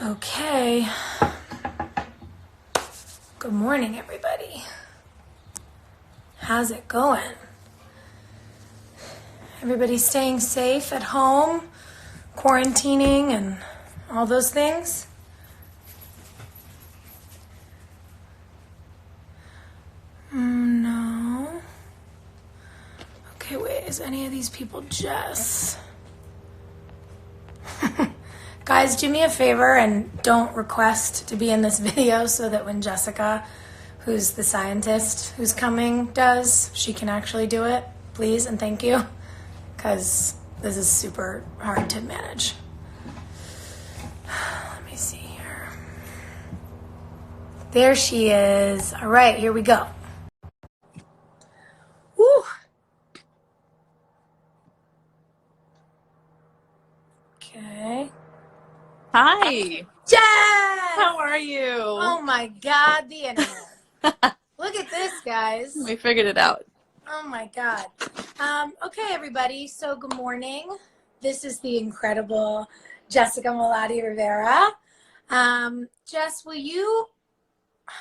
Okay. Good morning, everybody. How's it going? Everybody staying safe at home, quarantining, and all those things? No. Okay, wait, is any of these people Jess? Guys, do me a favor and don't request to be in this video so that when Jessica, who's the scientist who's coming, does, she can actually do it. Please and thank you, because this is super hard to manage. Let me see here. There she is. All right, here we go. Woo! Okay. Hi. Jess! How are you? Oh my God, the internet. Look at this, guys. We figured it out. Oh my God. Okay, everybody. So good morning. This is the incredible Jessica Malati Rivera. Jess, will you,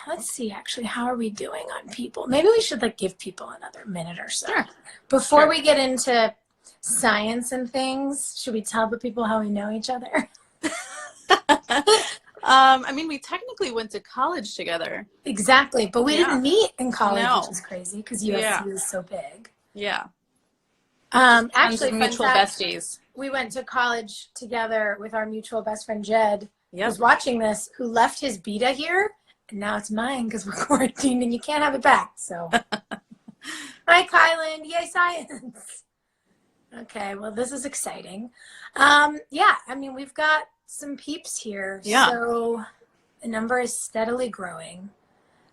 let's see, actually, how are we doing on people? Maybe we should give people another minute or so. Sure. Before we get into science and things, should we tell the people how we know each other? We technically went to college together. Exactly, but we didn't meet in college, No. which is crazy because USC is so big. Yeah. Actually, mutual besties. We went to college together with our mutual best friend Jed, Yep. who's watching this, who left his beta here, and now it's mine because we're quarantined and you can't have it back. So, hi, Kylan! Yay, science! Okay, well, this is exciting. We've got some peeps here. Yeah. So the number is steadily growing.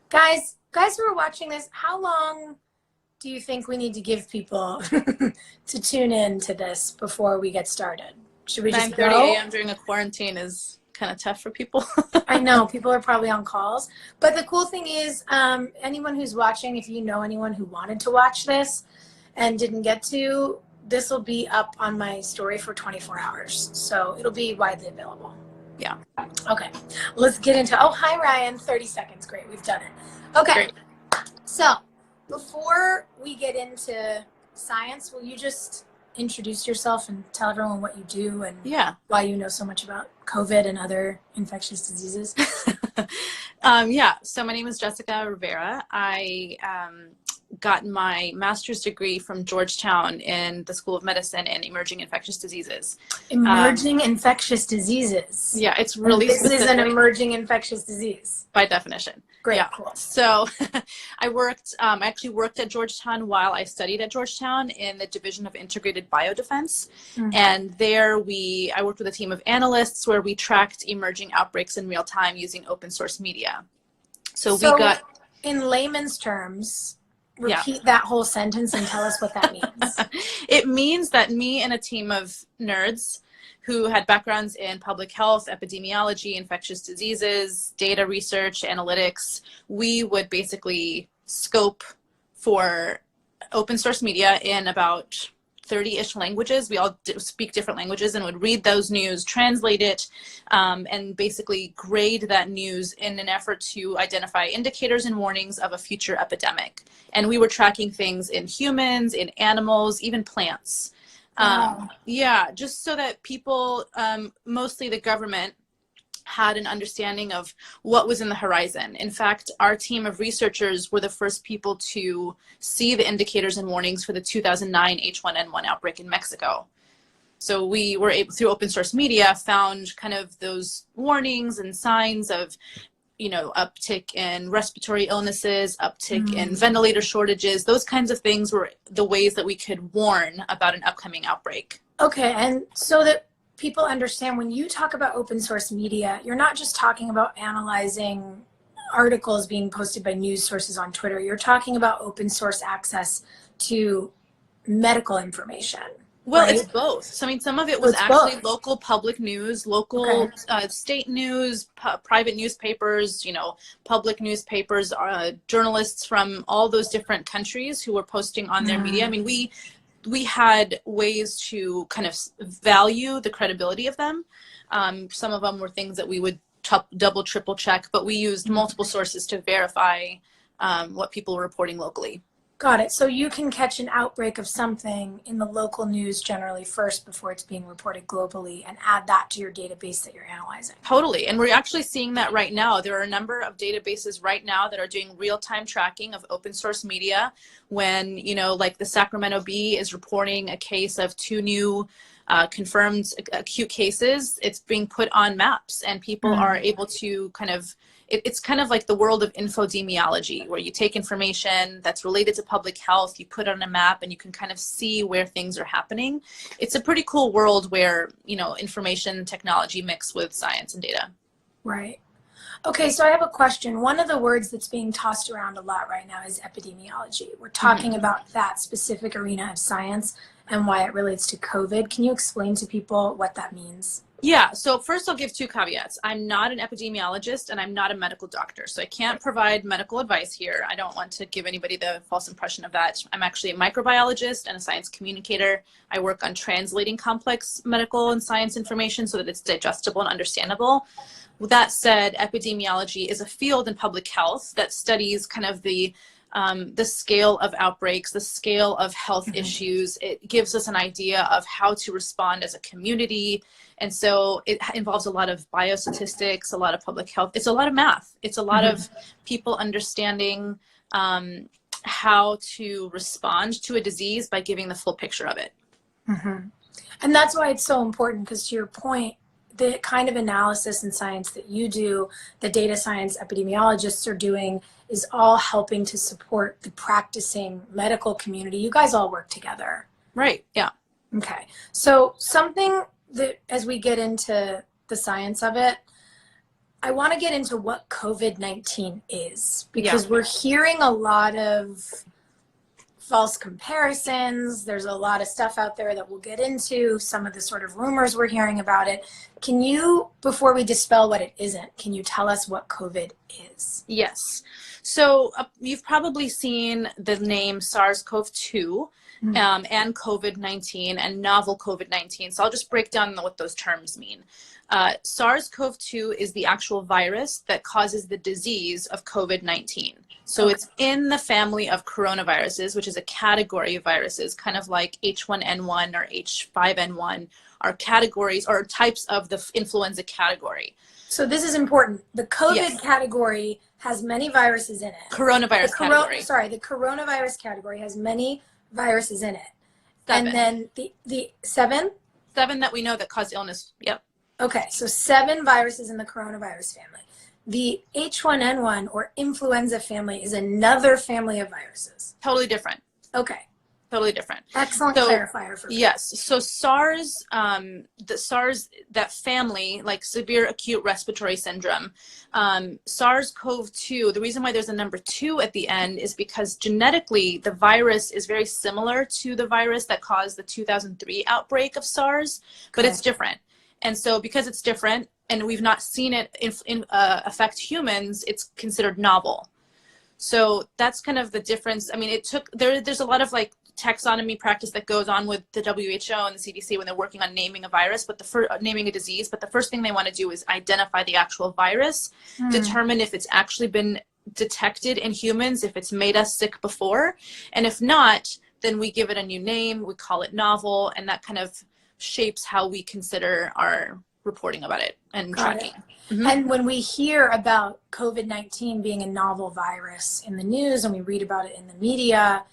Guys who are watching this, how long do you think we need to give people to tune in to this before we get started? Should we just 9:30 go? a.m. during a quarantine is kind of tough for people. I know, people are probably on calls. But the cool thing is, anyone who's watching, if you know anyone who wanted to watch this and didn't get to, this will be up on my story for 24 hours. So it'll be widely available. Yeah. Okay, let's get into, oh, hi, Ryan, 30 seconds. Great, we've done it. Okay, Great. So before we get into science, will you just introduce yourself and tell everyone what you do and why you know so much about COVID and other infectious diseases? So my name is Jessica Rivera. I got my master's degree from Georgetown in the School of Medicine in Emerging Infectious Diseases. Emerging infectious diseases. Yeah, it's really This specific. is an emerging infectious disease. By definition. Great, yeah. Cool. So I actually worked at Georgetown while I studied at Georgetown in the Division of Integrated Biodefense. Mm-hmm. And there I worked with a team of analysts where we tracked emerging outbreaks in real time using open source media. So we got... In layman's terms, repeat that whole sentence and tell us what that means. It means that me and a team of nerds who had backgrounds in public health, epidemiology, infectious diseases, data research, analytics, we would basically scope for open source media in about 30-ish languages. We all speak different languages and would read those news, translate it, and basically grade that news in an effort to identify indicators and warnings of a future epidemic. And we were tracking things in humans, in animals, even plants. Just so that people, mostly the government, had an understanding of what was in the horizon. In fact, our team of researchers were the first people to see the indicators and warnings for the 2009 H1N1 outbreak in Mexico. So we were able, through open source media, found kind of those warnings and signs of, uptick in respiratory illnesses, uptick in ventilator shortages. Those kinds of things were the ways that we could warn about an upcoming outbreak. Okay, and so that people understand, when you talk about open source media, you're not just talking about analyzing articles being posted by news sources on Twitter. You're talking about open source access to medical information. Well, right? It's both. So, some of it was actually local public news, local state news, private newspapers, public newspapers, journalists from all those different countries who were posting on their media. We we had ways to kind of value the credibility of them. Some of them were things that we would double, triple check, but we used multiple sources to verify what people were reporting locally. Got it. So you can catch an outbreak of something in the local news generally first before it's being reported globally and add that to your database that you're analyzing. Totally. And we're actually seeing that right now. There are a number of databases right now that are doing real-time tracking of open source media when, like the Sacramento Bee is reporting a case of 2 new confirmed acute cases. It's being put on maps and people are able to it's kind of like the world of infodemiology, where you take information that's related to public health, you put it on a map, and you can kind of see where things are happening. It's a pretty cool world where, information technology mix with science and data. Right. Okay, so I have a question. One of the words that's being tossed around a lot right now is epidemiology. We're talking about that specific arena of science and why it relates to COVID. Can you explain to people what that means? Yeah, so first I'll give 2 caveats. I'm not an epidemiologist and I'm not a medical doctor, so I can't provide medical advice here. I don't want to give anybody the false impression of that. I'm actually a microbiologist and a science communicator. I work on translating complex medical and science information so that it's digestible and understandable. With that said, epidemiology is a field in public health that studies kind of the scale of outbreaks, the scale of health issues. It gives us an idea of how to respond as a community. And so it involves a lot of biostatistics, a lot of public health. It's a lot of math. It's a lot of people understanding how to respond to a disease by giving the full picture of it. And that's why it's so important, because to your point, the kind of analysis and science that you do, the data science epidemiologists are doing, is all helping to support the practicing medical community. You guys all work together. Right, yeah. Okay, so something that, as we get into the science of it, I want to get into what COVID-19 is, because we're hearing a lot of false comparisons. There's a lot of stuff out there that we'll get into, some of the sort of rumors we're hearing about it. Can you, before we dispel what it isn't, can you tell us what COVID is? Yes. So you've probably seen the name SARS-CoV-2 and COVID-19 and novel COVID-19. So I'll just break down what those terms mean. SARS-CoV-2 is the actual virus that causes the disease of COVID-19. So it's in the family of coronaviruses, which is a category of viruses, kind of like H1N1 or H5N1 are categories or types of the influenza category. So this is important. The COVID category has many viruses in it. Coronavirus category. Sorry, the coronavirus category has many viruses in it. 7. And then the 7? 7 that we know that cause illness. Yep. Okay, so 7 viruses in the coronavirus family. The H1N1 or influenza family is another family of viruses. Totally different. Okay. Totally different. Excellent clarifier for me. Yes. So SARS, that family, like severe acute respiratory syndrome, SARS-CoV-2, the reason why there's a number 2 at the end is because genetically the virus is very similar to the virus that caused the 2003 outbreak of SARS, but it's different. And so because it's different and we've not seen it affect humans, it's considered novel. So that's kind of the difference. I mean, there's a lot of like taxonomy practice that goes on with the WHO and the CDC when they're working on naming a virus, but naming a disease. But the first thing they want to do is identify the actual virus, determine if it's actually been detected in humans, if it's made us sick before. And if not, then we give it a new name, we call it novel, and that kind of shapes how we consider our reporting about it and tracking. And when we hear about COVID-19 being a novel virus in the news and we read about it in the media,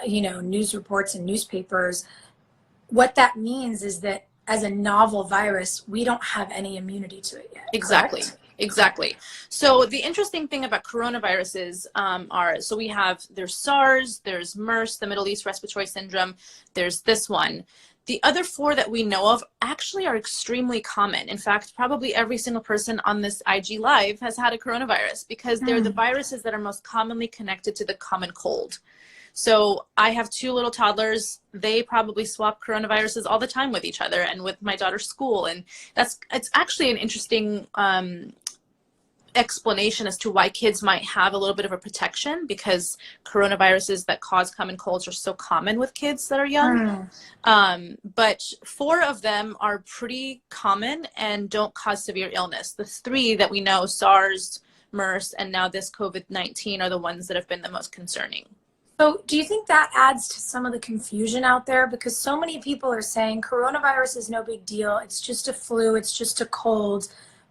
news reports and newspapers, what that means is that as a novel virus, we don't have any immunity to it yet. Exactly. Correct? Exactly. So the interesting thing about coronaviruses there's SARS, there's MERS, the Middle East Respiratory Syndrome, there's this one. The other 4 that we know of actually are extremely common. In fact, probably every single person on this IG Live has had a coronavirus because they're the viruses that are most commonly connected to the common cold. So I have 2 little toddlers. They probably swap coronaviruses all the time with each other and with my daughter's school. And it's actually an interesting explanation as to why kids might have a little bit of a protection, because coronaviruses that cause common colds are so common with kids that are young. But 4 of them are pretty common and don't cause severe illness. The 3 that we know, SARS, MERS, and now this COVID-19, are the ones that have been the most concerning. So do you think that adds to some of the confusion out there? Because so many people are saying coronavirus is no big deal. It's just a flu. It's just a cold.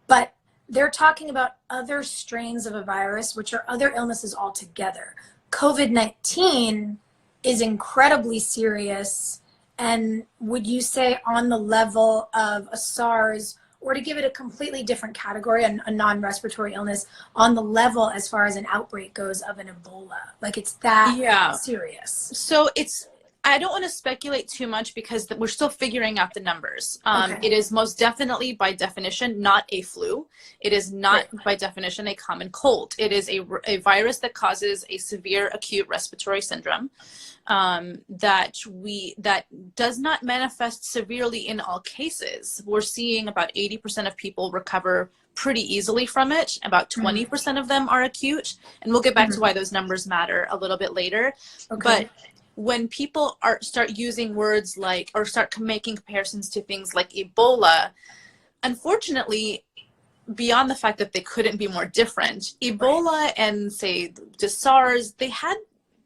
But they're talking about other strains of a virus, which are other illnesses altogether. COVID-19 is incredibly serious. And would you say on the level of a SARS, or to give it a completely different category, a non-respiratory illness, on the level as far as an outbreak goes of an Ebola? Like, it's that serious. So I don't want to speculate too much because we're still figuring out the numbers. It is most definitely, by definition, not a flu. It is not, by definition, a common cold. It is a virus that causes a severe acute respiratory syndrome that does not manifest severely in all cases. We're seeing about 80% of people recover pretty easily from it. About 20% of them are acute. And we'll get back to why those numbers matter a little bit later. But when people start using words like, or start making comparisons to things like Ebola, unfortunately, beyond the fact that they couldn't be more different, Ebola and, say, the SARS,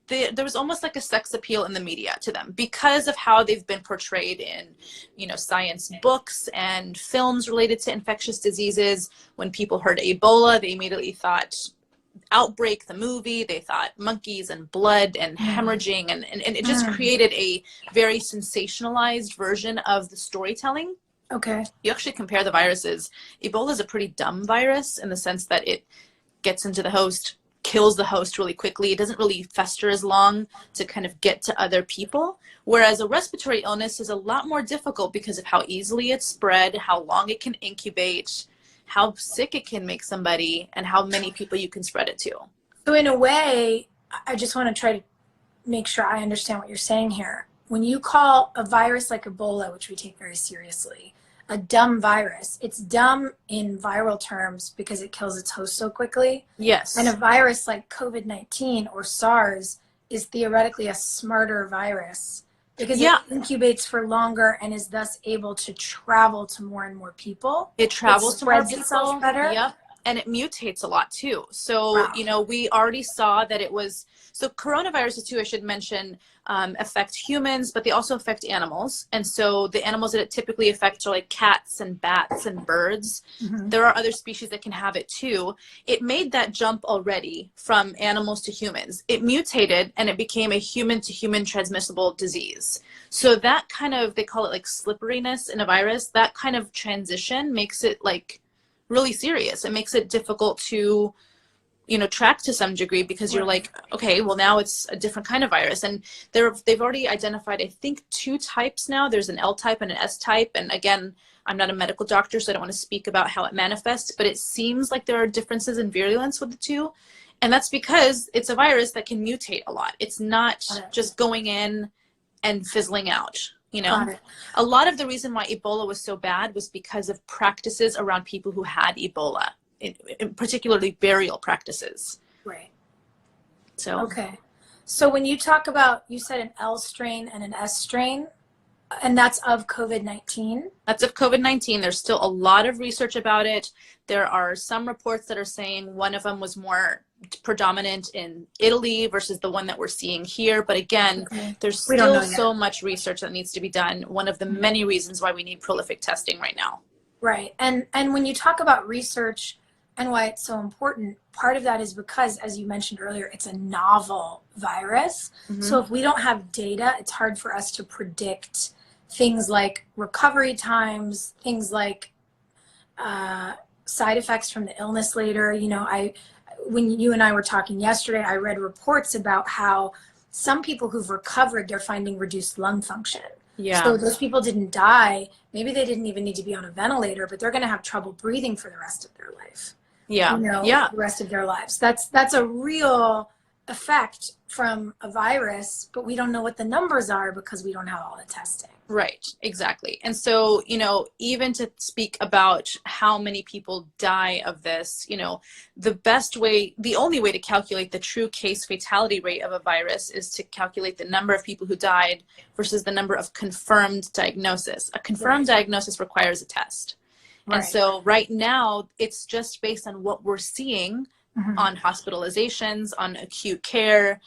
there was almost like a sex appeal in the media to them because of how they've been portrayed in, science books and films related to infectious diseases. When people heard Ebola, they immediately thought Outbreak, the movie. They thought monkeys and blood and hemorrhaging, and it just created a very sensationalized version of the storytelling. You actually compare the viruses. Ebola is a pretty dumb virus in the sense that it gets into the host, kills the host really quickly. It doesn't really fester as long to kind of get to other people. Whereas a respiratory illness is a lot more difficult because of how easily it's spread, how long it can incubate, how sick it can make somebody, and how many people you can spread it to. So in a way, I just want to try to make sure I understand what you're saying here. When you call a virus like Ebola, which we take very seriously, a dumb virus, it's dumb in viral terms because it kills its host so quickly. Yes. And a virus like COVID-19 or SARS is theoretically a smarter virus because it incubates for longer and is thus able to travel to more and more people. It travels to more people. Itself better. Yep. And it mutates a lot too. So, we already saw that it was, so coronaviruses too, I should mention, affect humans, but they also affect animals. And so the animals that it typically affects are like cats and bats and birds. There are other species that can have it too. It made that jump already from animals to humans. It mutated and it became a human to human transmissible disease. So that kind of, they call it like slipperiness in a virus, that kind of transition makes it like really serious. It makes it difficult to, track to some degree because you're like, okay, well now it's a different kind of virus. And they've already identified, I think, 2 types now. There's an L type and an S type. And again, I'm not a medical doctor, so I don't want to speak about how it manifests, but it seems like there are differences in virulence with the 2. And that's because it's a virus that can mutate a lot. It's not just going in and fizzling out. A lot of the reason why Ebola was so bad was because of practices around people who had Ebola, in particularly burial practices. Right. So. So when you talk about, you said an L strain and an S strain, and that's of COVID-19? That's of COVID-19. There's still a lot of research about it. There are some reports that are saying one of them was more predominant in Italy versus the one that we're seeing here. But again, there's still so much research that needs to be done. One of the many reasons why we need prolific testing right now. Right. And when you talk about research and why it's so important, part of that is because, as you mentioned earlier, it's a novel virus. So if we don't have data, it's hard for us to predict things like recovery times, things like side effects from the illness later. When you and I were talking yesterday, I read reports about how some people who've recovered, they're finding reduced lung function. So those people didn't die. Maybe they didn't even need to be on a ventilator, but they're going to have trouble breathing for the rest of their life. The rest of their lives. That's a real effect from a virus, but we don't know what the numbers are because we don't have all the testing. Right, exactly. And so, even to speak about how many people die of this, the only way to calculate the true case fatality rate of a virus is to calculate the number of people who died versus the number of confirmed diagnosis. A confirmed diagnosis requires a test. Right. And so right now, it's just based on what we're seeing on hospitalizations, on acute care.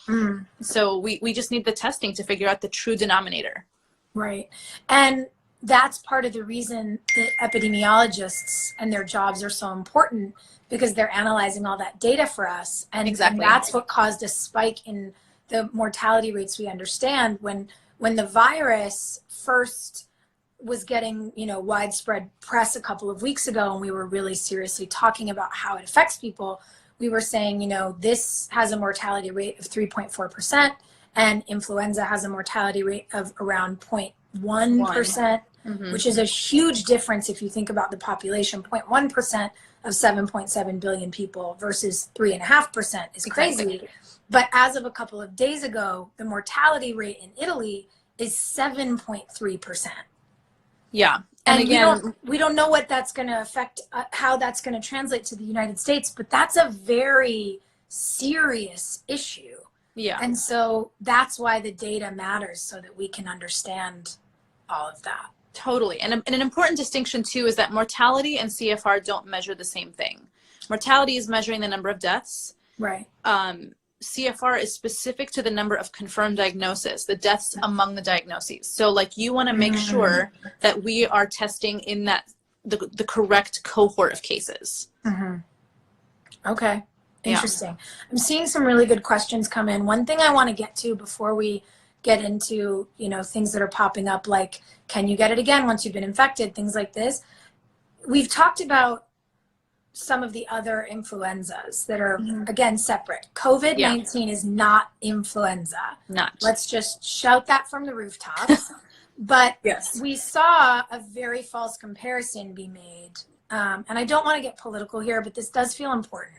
So we just need the testing to figure out the true denominator. Right. And that's part of the reason that epidemiologists and their jobs are so important, because they're analyzing all that data for us. And, Exactly. and that's what caused a spike in the mortality rates we understand when the virus first was getting, widespread press a couple of weeks ago, and we were really seriously talking about how it affects people. We were saying, this has a mortality rate of 3.4%. And influenza has a mortality rate of around 0.1%, which is a huge difference if you think about the population. 0.1% of 7.7 billion people versus 3.5% is crazy. Exactly. But as of a couple of days ago, the mortality rate in Italy is 7.3%. Yeah. And again, we don't know what that's going to affect, how that's going to translate to the United States, but that's a very serious issue. Yeah. And so that's why the data matters, so that we can understand all of that. Totally. And an important distinction too is that mortality and CFR don't measure the same thing. Mortality is measuring the number of deaths. Right. CFR is specific to the number of confirmed diagnoses, the deaths among the diagnoses. So you want to make sure that we are testing in the correct cohort of cases. Okay. Interesting. Yeah. I'm seeing some really good questions come in. One thing I want to get to before we get into, things that are popping up, like, can you get it again once you've been infected, things like this. We've talked about some of the other influenzas that are, again, separate. COVID-19 is not influenza. Not. Let's just shout that from the rooftops. But yes, we saw a very false comparison be made. And I don't want to get political here, but this does feel important.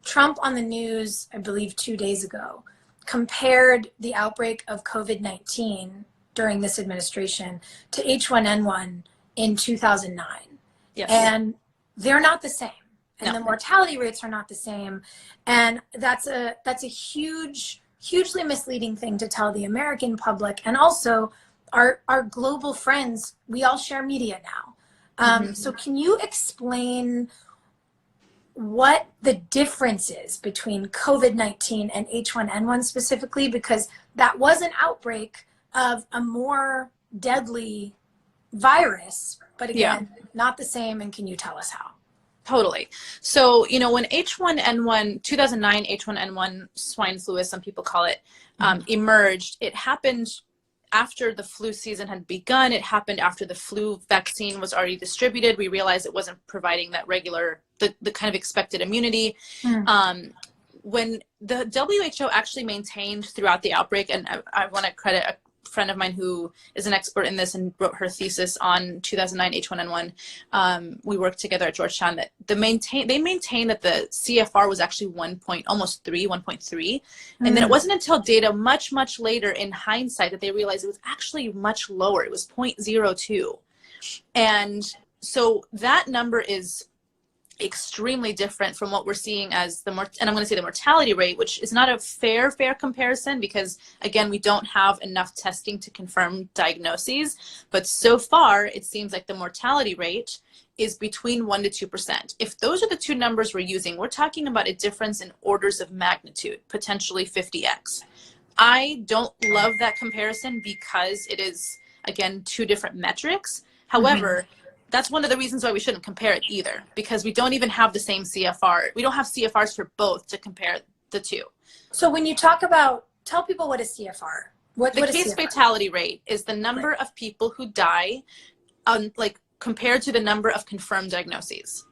Trump on the news, I believe 2 days ago, compared the outbreak of COVID-19 during this administration to H1N1 in 2009. Yes. And they're not the same. And No. the mortality rates are not the same. And that's a hugely misleading thing to tell the American public. And also our global friends, we all share media now. So can you explain what the difference is between COVID-19 and H1N1 specifically? Because that was an outbreak of a more deadly virus, but again, not the same. And can you tell us how? Totally. So, when H1N1, 2009 H1N1 swine flu, as some people call it, emerged, it happened after the flu season had begun. It happened after the flu vaccine was already distributed. We realized it wasn't providing that the kind of expected immunity. When the WHO actually maintained throughout the outbreak, and I want to credit a friend of mine who is an expert in this and wrote her thesis on 2009 H1N1. We worked together at Georgetown. That they maintained that the CFR was actually 1.3, and then it wasn't until data much later in hindsight that they realized it was actually much lower. It was 0.02, and so that number is extremely different from what we're seeing as and I'm going to say the mortality rate, which is not a fair comparison because, again, we don't have enough testing to confirm diagnoses. But so far, it seems like the mortality rate is between 1% to 2%. If those are the two numbers we're using, we're talking about a difference in orders of magnitude, potentially 50x. I don't love that comparison because it is, again, two different metrics. However, that's one of the reasons why we shouldn't compare it either, because we don't even have the same CFR. We don't have CFRs for both to compare the two. So when you talk about, tell people what is CFR. What is case CFR? Fatality rate is the number of people who die compared to the number of confirmed diagnoses.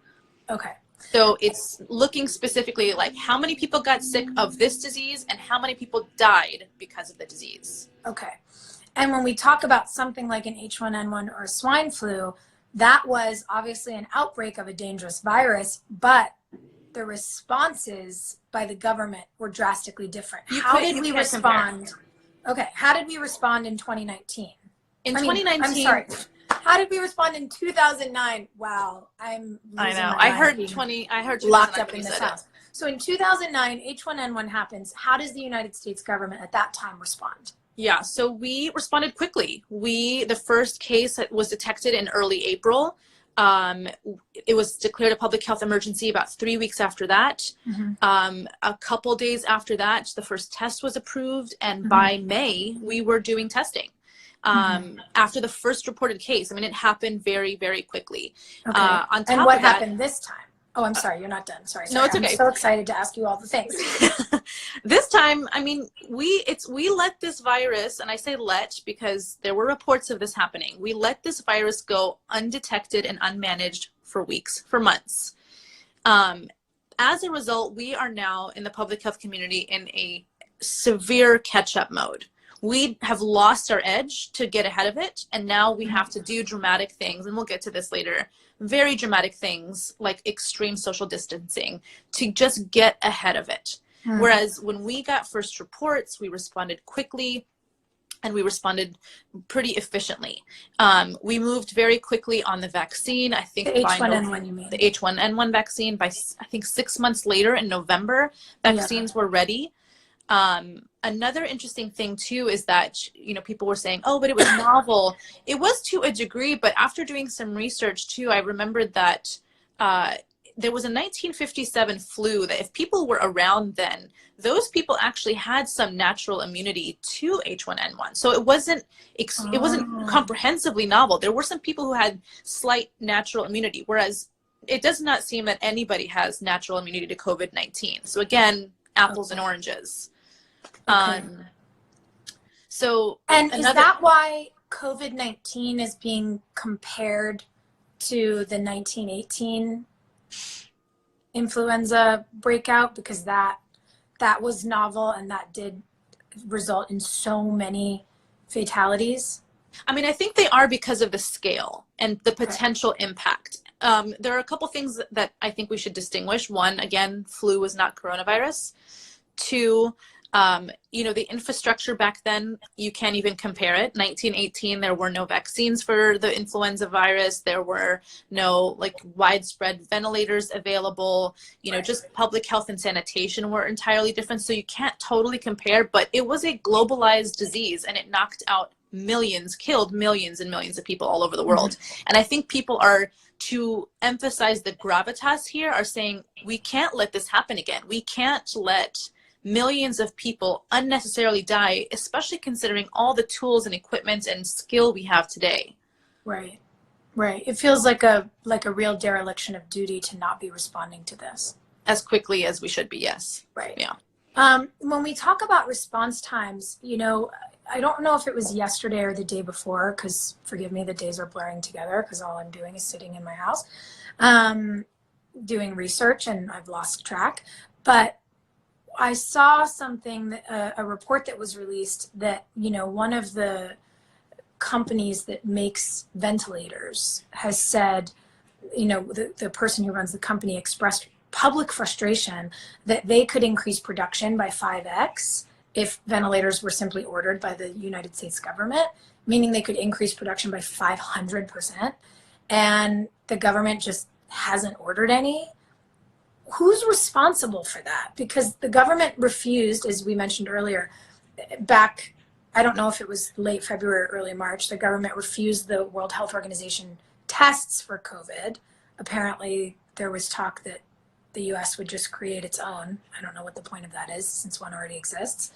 Okay. So it's looking specifically like how many people got sick of this disease and how many people died because of the disease. Okay. And when we talk about something like an H1N1 or swine flu, that was obviously an outbreak of a dangerous virus, but the responses by the government were drastically different. How did we respond? Okay, how did we respond in 2019? In I mean, 2019, I'm sorry. How did we respond in 2009? Wow, I'm losing I know. my I mind heard being 20. I heard 2009 locked up when in you this said it. house. So in 2009, H1N1 happens. How does the United States government at that time respond? Yeah, so we responded quickly. The first case was detected in early April. It was declared a public health emergency about 3 weeks after that. A couple days after that, the first test was approved, and by May, we were doing testing. After the first reported case, I mean, it happened very, very quickly. Okay. On top And what of that, happened this time? Oh, I'm sorry, you're not done. Sorry. No, it's okay. I'm so excited to ask you all the things. This time, I mean, we let this virus, and I say let because there were reports of this happening. We let this virus go undetected and unmanaged for weeks, for months. As a result, we are now in the public health community in a severe catch-up mode. We have lost our edge to get ahead of it, and now we have to do dramatic things, and we'll get to this later, very dramatic things like extreme social distancing to just get ahead of it. Whereas when we got first reports, we responded quickly and we responded pretty efficiently. We moved very quickly on the vaccine. I think The H1N1, you mean? The H1N1 vaccine by, I think, 6 months later in November, vaccines were ready. Another interesting thing too is that, you know, people were saying, oh, but it was novel. It was to a degree, but after doing some research too, I remembered that there was a 1957 flu that if people were around then, those people actually had some natural immunity to H1N1. So it wasn't comprehensively novel. There were some people who had slight natural immunity, whereas it does not seem that anybody has natural immunity to COVID-19. So again, apples and oranges. So is that why COVID-19 is being compared to the 1918 influenza breakout, because that was novel and that did result in so many fatalities? I mean, I think they are because of the scale and the potential impact. There are a couple things that I think we should distinguish. One, again, flu was not coronavirus. Two, you know, the infrastructure back then, you can't even compare it. 1918, there were no vaccines for the influenza virus. There were no like widespread ventilators available. You know, just public health and sanitation were entirely different. So you can't totally compare, but it was a globalized disease and it knocked out millions, killed millions and millions of people all over the world. And I think people are, to emphasize the gravitas here, are saying, we can't let this happen again. We can't let millions of people unnecessarily die, especially considering all the tools and equipment and skill we have today. Right. It feels like a real dereliction of duty to not be responding to this As quickly as we should be, yes. Right. Yeah. When we talk about response times, you know, I don't know if it was yesterday or the day before, because forgive me, the days are blurring together because all I'm doing is sitting in my house, doing research, and I've lost track. But I saw something, a report that was released that, you know, one of the companies that makes ventilators has said, you know, the person who runs the company expressed public frustration that they could increase production by 5x if ventilators were simply ordered by the United States government, meaning they could increase production by 500%. And the government just hasn't ordered any. Who's responsible for that? Because the government refused, as we mentioned earlier, back, I don't know if it was late February or early March, the government refused the World Health Organization tests for COVID. Apparently, there was talk that the US would just create its own. I don't know what the point of that is, since one already exists.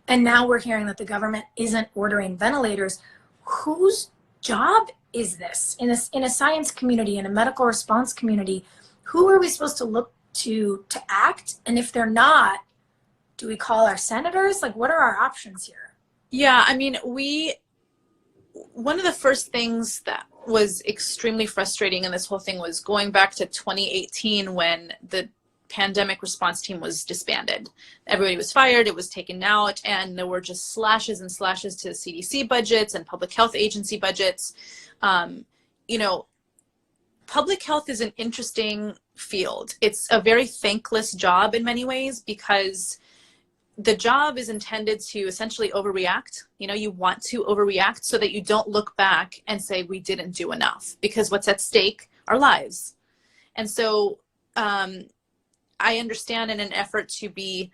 And now we're hearing that the government isn't ordering ventilators. Whose job is this? In a science community, in a medical response community, who are we supposed to look to act? And if they're not, do we call our senators? Like, what are our options here? Yeah, I mean, one of the first things that was extremely frustrating in this whole thing was going back to 2018 when the pandemic response team was disbanded. Everybody was fired, it was taken out, and there were just slashes and slashes to CDC budgets and public health agency budgets. You know, public health is an interesting field. It's a very thankless job in many ways because the job is intended to essentially overreact. You know, you want to overreact so that you don't look back and say, we didn't do enough, because what's at stake are lives. And so I understand, in an effort to be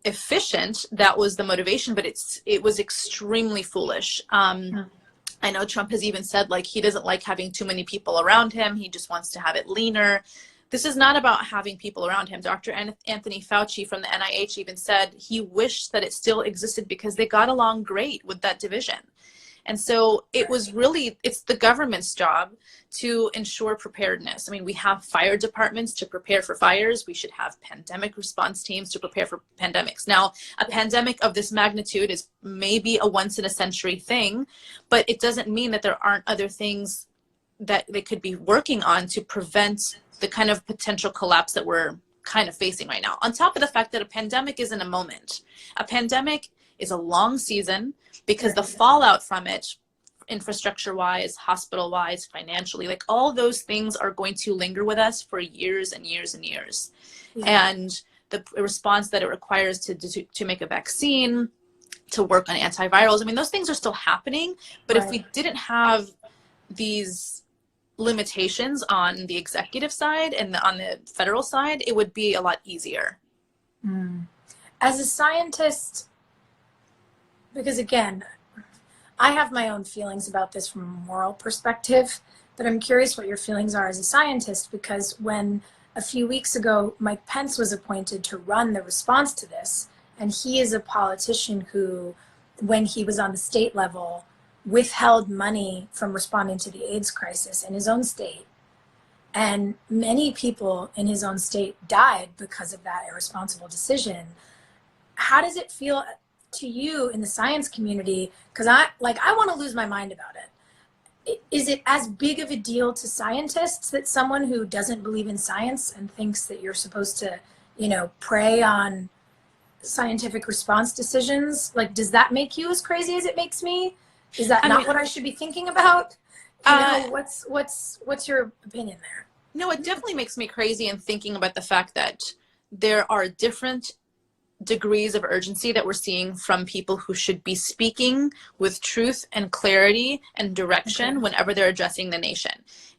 efficient, that was the motivation, but it was extremely foolish. I know Trump has even said, like, he doesn't like having too many people around him. He just wants to have it leaner. This is not about having people around him. Dr. Anthony Fauci from the NIH even said he wished that it still existed because they got along great with that division. And so it's the government's job to ensure preparedness. I mean, we have fire departments to prepare for fires. We should have pandemic response teams to prepare for pandemics. Now, a pandemic of this magnitude is maybe a once in a century thing, but it doesn't mean that there aren't other things that they could be working on to prevent the kind of potential collapse that we're kind of facing right now. On top of the fact that a pandemic isn't a moment. A pandemic is a long season, because the fallout from it, infrastructure-wise, hospital-wise, financially, like all those things are going to linger with us for years and years and years. Yeah. And the response that it requires to make a vaccine, to work on antivirals, I mean, those things are still happening. But if we didn't have these limitations on the executive side and on the federal side, it would be a lot easier. As a scientist, because again, I have my own feelings about this from a moral perspective, but I'm curious what your feelings are as a scientist, because when a few weeks ago Mike Pence was appointed to run the response to this, and he is a politician who, when he was on the state level, withheld money from responding to the AIDS crisis in his own state, and many people in his own state died because of that irresponsible decision. How does it feel to you in the science community? Because I want to lose my mind about it. Is it as big of a deal to scientists that someone who doesn't believe in science and thinks that you're supposed to, prey on scientific response decisions, like, does that make you as crazy as it makes me? Is that not what I should be thinking about? What's your opinion there? No, it definitely makes me crazy in thinking about the fact that there are different degrees of urgency that we're seeing from people who should be speaking with truth and clarity and direction whenever they're addressing the nation.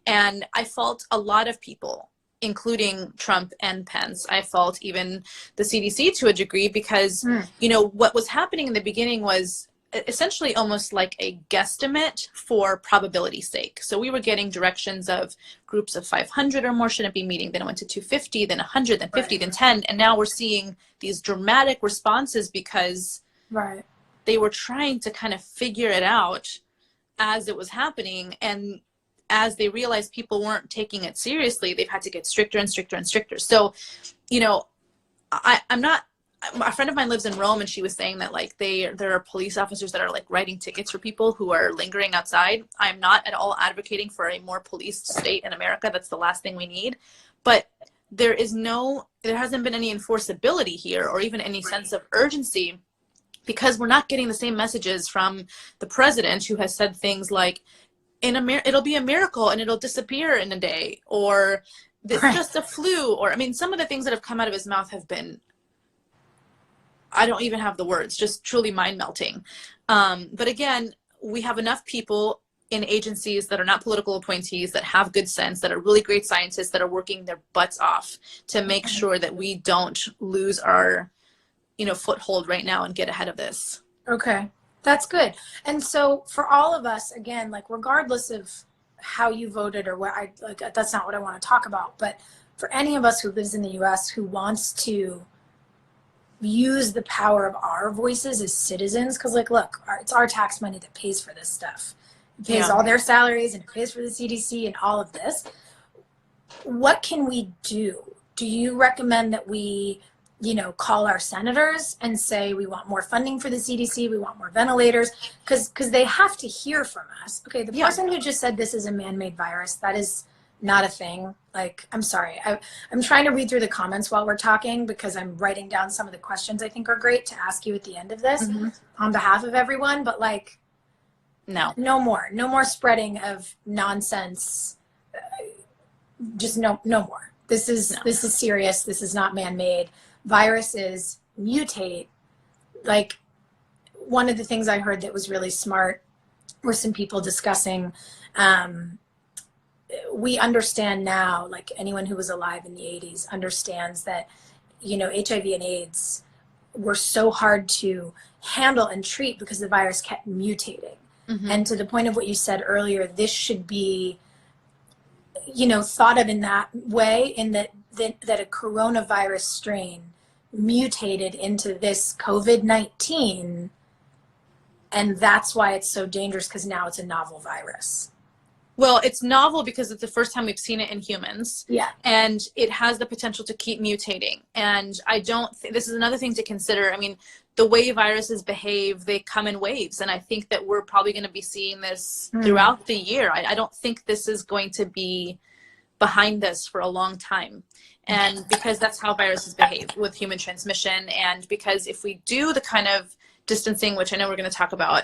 And I fault a lot of people, including Trump and Pence. I fault even the CDC to a degree, because, what was happening in the beginning was essentially almost like a guesstimate for probability's sake. So we were getting directions of groups of 500 or more shouldn't be meeting. Then it went to 250, then 100, then 50, then 10. And now we're seeing these dramatic responses because they were trying to kind of figure it out as it was happening. And as they realized people weren't taking it seriously, they've had to get stricter and stricter and stricter. So, I'm not, a friend of mine lives in Rome, and she was saying that there are police officers that are writing tickets for people who are lingering outside. I'm not at all advocating for a more policed state in America. That's the last thing we need. But there hasn't been any enforceability here, or even any sense of urgency, because we're not getting the same messages from the president, who has said things like, it'll be a miracle and it'll disappear in a day, or it's just a flu, or some of the things that have come out of his mouth have been, I don't even have the words, just truly mind-melting. But again, we have enough people in agencies that are not political appointees, that have good sense, that are really great scientists, that are working their butts off to make sure that we don't lose our, foothold right now and get ahead of this. Okay, that's good. And so for all of us, again, regardless of how you voted or what, that's not what I want to talk about, but for any of us who lives in the US who wants to use the power of our voices as citizens, because look, it's our tax money that pays for this stuff. It pays all their salaries, and it pays for the CDC and all of this. What can we do? Do you recommend that we, call our senators and say we want more funding for the CDC, we want more ventilators? Because they have to hear from us. Okay, the person who just said this is a man-made virus, that is not a thing. I'm sorry. I'm trying to read through the comments while we're talking, because I'm writing down some of the questions I think are great to ask you at the end of this on behalf of everyone. But no more spreading of nonsense. Just no more. This is serious. This is not man-made. Viruses mutate. like one of the things I heard that was really smart were some people discussing, we understand now, like anyone who was alive in the 80s understands that, you know, HIV and AIDS were so hard to handle and treat because the virus kept mutating. Mm-hmm. And to the point of what you said earlier, this should be, you know, thought of in that way, in that a coronavirus strain mutated into this COVID-19, and that's why it's so dangerous, because now it's a novel virus. Well, it's novel because it's the first time we've seen it in humans. Yeah. And it has the potential to keep mutating. And I don't think, this is another thing to consider. I mean, the way viruses behave, they come in waves. And I think that we're probably going to be seeing this throughout the year. I don't think this is going to be behind us for a long time. And because that's how viruses behave with human transmission. And because if we do the kind of distancing, which I know we're going to talk about,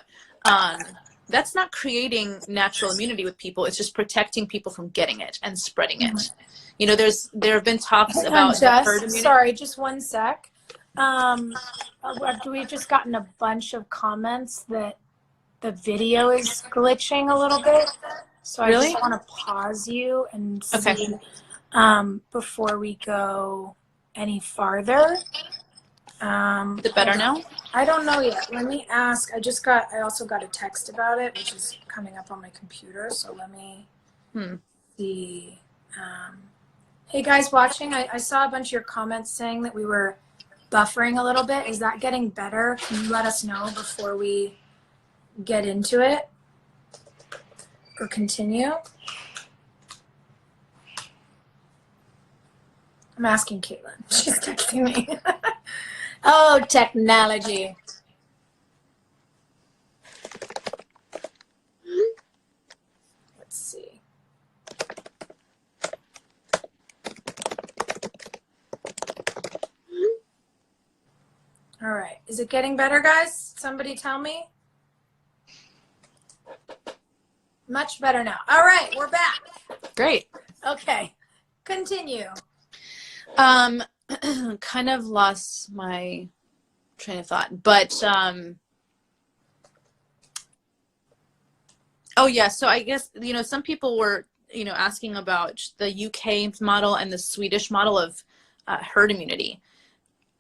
that's not creating natural immunity with people. It's just protecting people from getting it and spreading it. You know, there have been talks about Jess, herd immunity. sorry, just one sec. We've just gotten a bunch of comments that the video is glitching a little bit. So I Really? just want to pause you and see, Okay. before we go any farther. Is it better now? I don't know yet. Let me ask. I also got a text about it, which is coming up on my computer. So let me see. Hey guys watching, I saw a bunch of your comments saying that we were buffering a little bit. Is that getting better? Can you let us know before we get into it or continue? I'm asking Caitlin. She's texting me. Oh, technology. Let's see. All right. Is it getting better, guys? Somebody tell me. Much better now. All right, we're back. Great. Okay. Continue. Kind of lost my train of thought, but oh yeah, so I guess, you know, some people were, you know, asking about the UK model and the Swedish model of herd immunity.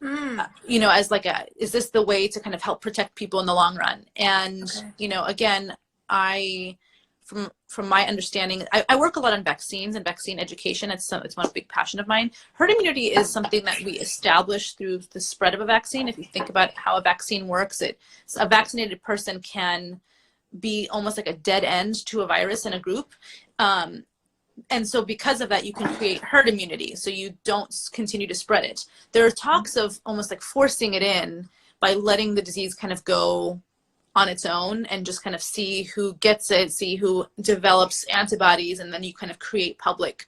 You know, as like is this the way to kind of help protect people in the long run? And you know, again, from my understanding, I work a lot on vaccines and vaccine education. It's one big passion of mine. Herd immunity is something that we establish through the spread of a vaccine. If you think about how a vaccine works, a vaccinated person can be almost like a dead end to a virus in a group. And so because of that, you can create herd immunity, so you don't continue to spread it. There are talks of almost like forcing it in by letting the disease kind of go on its own and just kind of see who gets it, see who develops antibodies, and then you kind of create public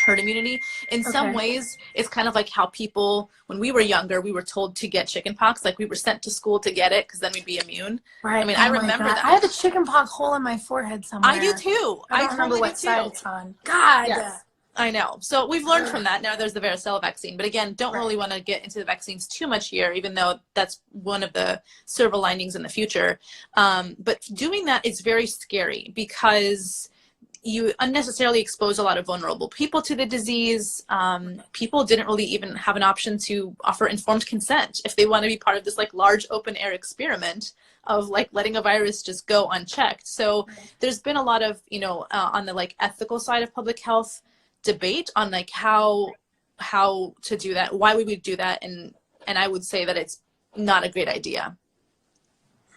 herd immunity. In some ways, it's kind of like how people, when we were younger, we were told to get chickenpox, like we were sent to school to get it because then we'd be immune. Right. I mean, I remember that. I have a chickenpox hole in my forehead somewhere. I do too. I don't remember totally what side it's on. God. Yes. I know. So we've learned from that. Now there's the varicella vaccine. But again, don't really want to get into the vaccines too much here, even though that's one of the silver linings in the future. But doing that is very scary because you unnecessarily expose a lot of vulnerable people to the disease. People didn't really even have an option to offer informed consent if they want to be part of this like large open air experiment of like letting a virus just go unchecked. So there's been a lot of, you know, on the like ethical side of public health debate on like how to do that, why we would do that, and I would say that it's not a great idea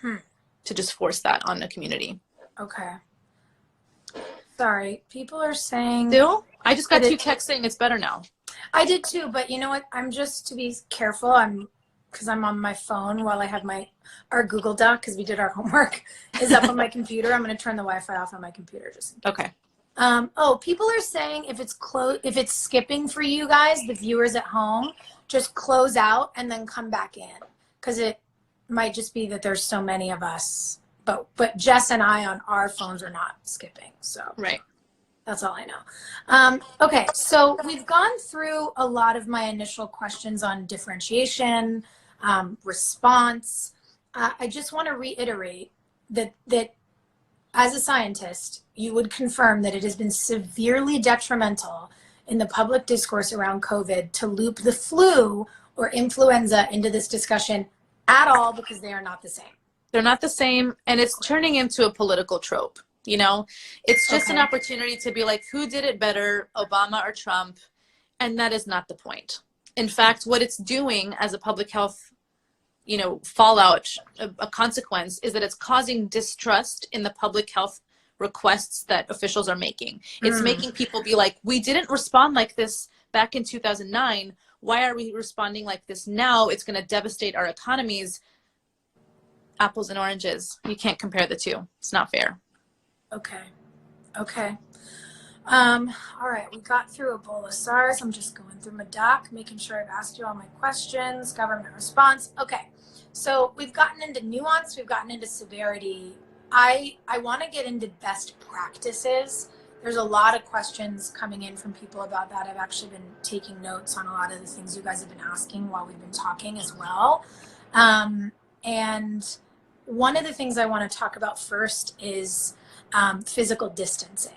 to just force that on a community. Okay. Sorry, people are saying. Still, I just got 2 texts saying it's better now. I did too, but you know what? I'm just to be careful. Because I'm on my phone while I have our Google Doc, because we did our homework, is up on my computer. I'm going to turn the Wi-Fi off on my computer just in case. Okay. People are saying if it's skipping for you guys, the viewers at home, just close out and then come back in, because it might just be that there's so many of us. But Jess and I on our phones are not skipping, so right. That's all I know. Okay, so we've gone through a lot of my initial questions on differentiation, response. I just want to reiterate that as a scientist, you would confirm that it has been severely detrimental in the public discourse around COVID to loop the flu or influenza into this discussion at all, because they are not the same. They're not the same, and it's turning into a political trope. You know, it's just an opportunity to be like, who did it better, Obama or Trump? And that is not the point. In fact, what it's doing as a public health, fallout, a consequence, is that it's causing distrust in the public health requests that officials are making. It's making people be like, we didn't respond like this back in 2009. Why are we responding like this now? It's going to devastate our economies. Apples and oranges. You can't compare the two. It's not fair. Okay. All right, we got through Ebola, SARS. I'm just going through my doc, making sure I've asked you all my questions, government response. Okay, so we've gotten into nuance, we've gotten into severity. I want to get into best practices. There's a lot of questions coming in from people about that. I've actually been taking notes on a lot of the things you guys have been asking while we've been talking as well. And one of the things I want to talk about first is physical distancing.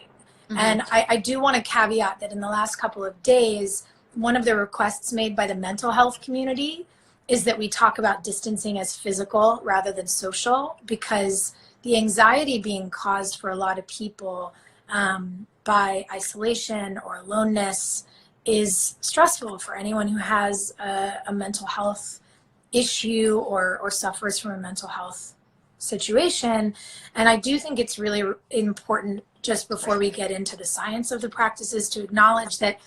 And I do want to caveat that in the last couple of days, one of the requests made by the mental health community is that we talk about distancing as physical rather than social, because the anxiety being caused for a lot of people by isolation or aloneness is stressful for anyone who has a mental health issue or suffers from a mental health situation. And I do think it's really important, just before we get into the science of the practices, to acknowledge that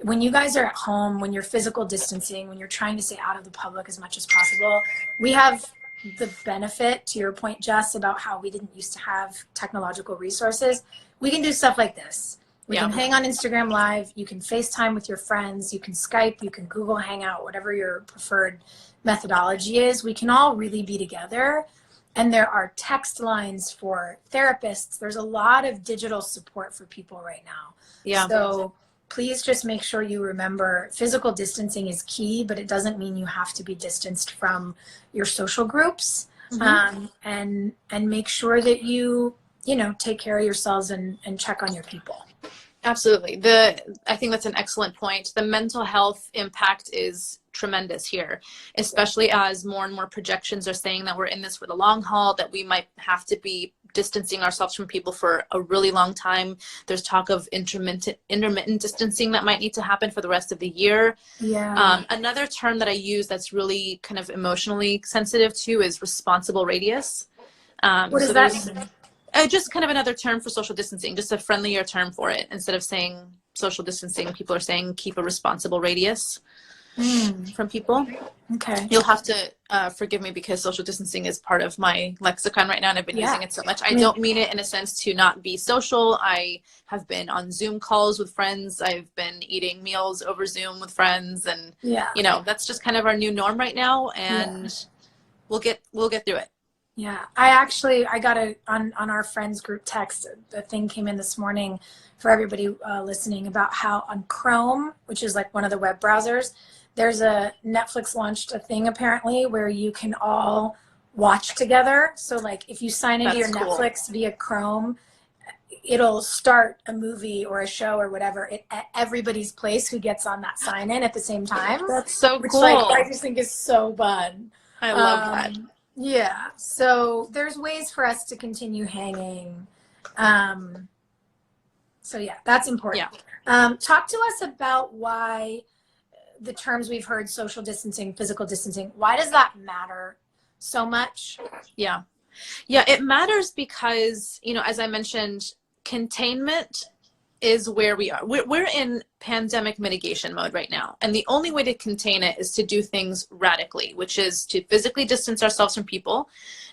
when you guys are at home, when you're physical distancing, when you're trying to stay out of the public as much as possible, we have the benefit, to your point, Jess, about how we didn't used to have technological resources. We can do stuff like this. We can hang on Instagram Live, you can FaceTime with your friends, you can Skype, you can Google Hangout, whatever your preferred methodology is. We can all really be together. And there are text lines for therapists. There's a lot of digital support for people right now. Yeah. So please just make sure you remember physical distancing is key, but it doesn't mean you have to be distanced from your social groups. And make sure that you take care of yourselves and check on your people. Absolutely. I think that's an excellent point. The mental health impact is tremendous here, especially as more and more projections are saying that we're in this for the long haul, that we might have to be distancing ourselves from people for a really long time. There's talk of intermittent distancing that might need to happen for the rest of the year. Another term that I use that's really kind of emotionally sensitive to is responsible radius. What does that mean? Just kind of another term for social distancing, just a friendlier term for it. Instead of saying social distancing, people are saying keep a responsible radius from people. Okay. You'll have to forgive me, because social distancing is part of my lexicon right now, and I've been using it so much. I don't mean it in a sense to not be social. I have been on Zoom calls with friends. I've been eating meals over Zoom with friends, and that's just kind of our new norm right now, and we'll get through it. Yeah, I got on our friends group text, the thing came in this morning for everybody listening about how on Chrome, which is like one of the web browsers, there's Netflix launched a thing apparently where you can all watch together. So like if you sign into your Netflix via Chrome, it'll start a movie or a show or whatever at everybody's place who gets on that sign in at the same time. That's so cool. I just think is so fun. I love that. Yeah, so there's ways for us to continue hanging. So yeah, that's important. Talk to us about why the terms we've heard, social distancing, physical distancing, why does that matter so much? Yeah, it matters because, as I mentioned, containment is where we are. We're in pandemic mitigation mode right now. And the only way to contain it is to do things radically, which is to physically distance ourselves from people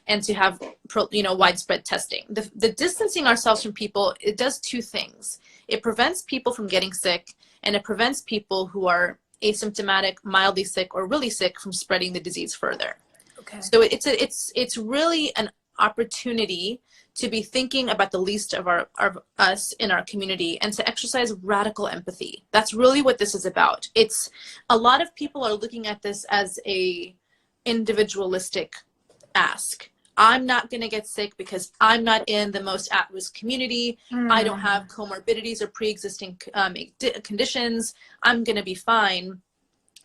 and to have, widespread testing. The distancing ourselves from people, it does two things. It prevents people from getting sick, and it prevents people who are asymptomatic, mildly sick, or really sick from spreading the disease further. Okay. So it's really an opportunity to be thinking about the least of us in our community and to exercise radical empathy. That's really what this is about. A lot of people are looking at this as a individualistic ask. I'm not going to get sick because I'm not in the most at-risk community. I don't have comorbidities or pre-existing conditions. I'm going to be fine.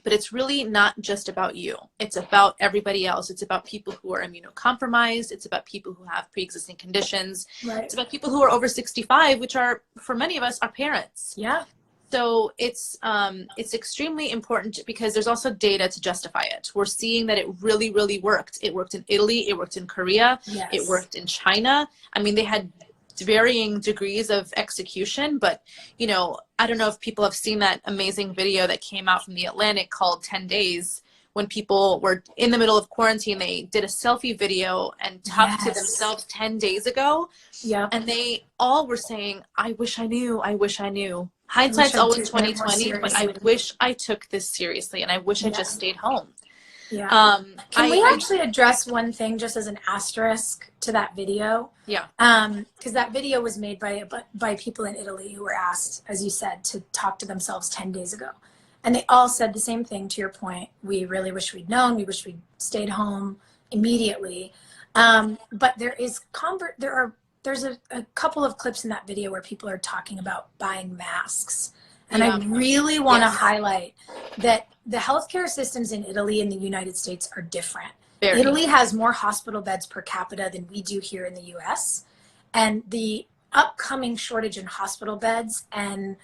But it's really not just about you. It's about everybody else. It's about people who are immunocompromised. It's about people who have pre-existing conditions. Right. It's about people who are over 65, which are, for many of us, our parents. Yeah. So it's extremely important because there's also data to justify it. We're seeing that it really, really worked. It worked in Italy. It worked in Korea. Yes. It worked in China. I mean, they had varying degrees of execution, but I don't know if people have seen that amazing video that came out from The Atlantic called 10 Days, when people were in the middle of quarantine. They did a selfie video and talked to themselves 10 days ago. Yeah. And they all were saying, I wish I knew. Hindsight's always 2020, but I wish I took this seriously, and I wish I just stayed home. Yeah. Can we actually address one thing just as an asterisk to that video? Yeah. Because that video was made by people in Italy who were asked, as you said, to talk to themselves 10 days ago. And they all said the same thing, to your point. We really wish we'd known. We wish we'd stayed home immediately. But there's a couple of clips in that video where people are talking about buying masks. And I really want to highlight that the healthcare systems in Italy and the United States are different. Very. Italy has more hospital beds per capita than we do here in the US. And the upcoming shortage in hospital beds and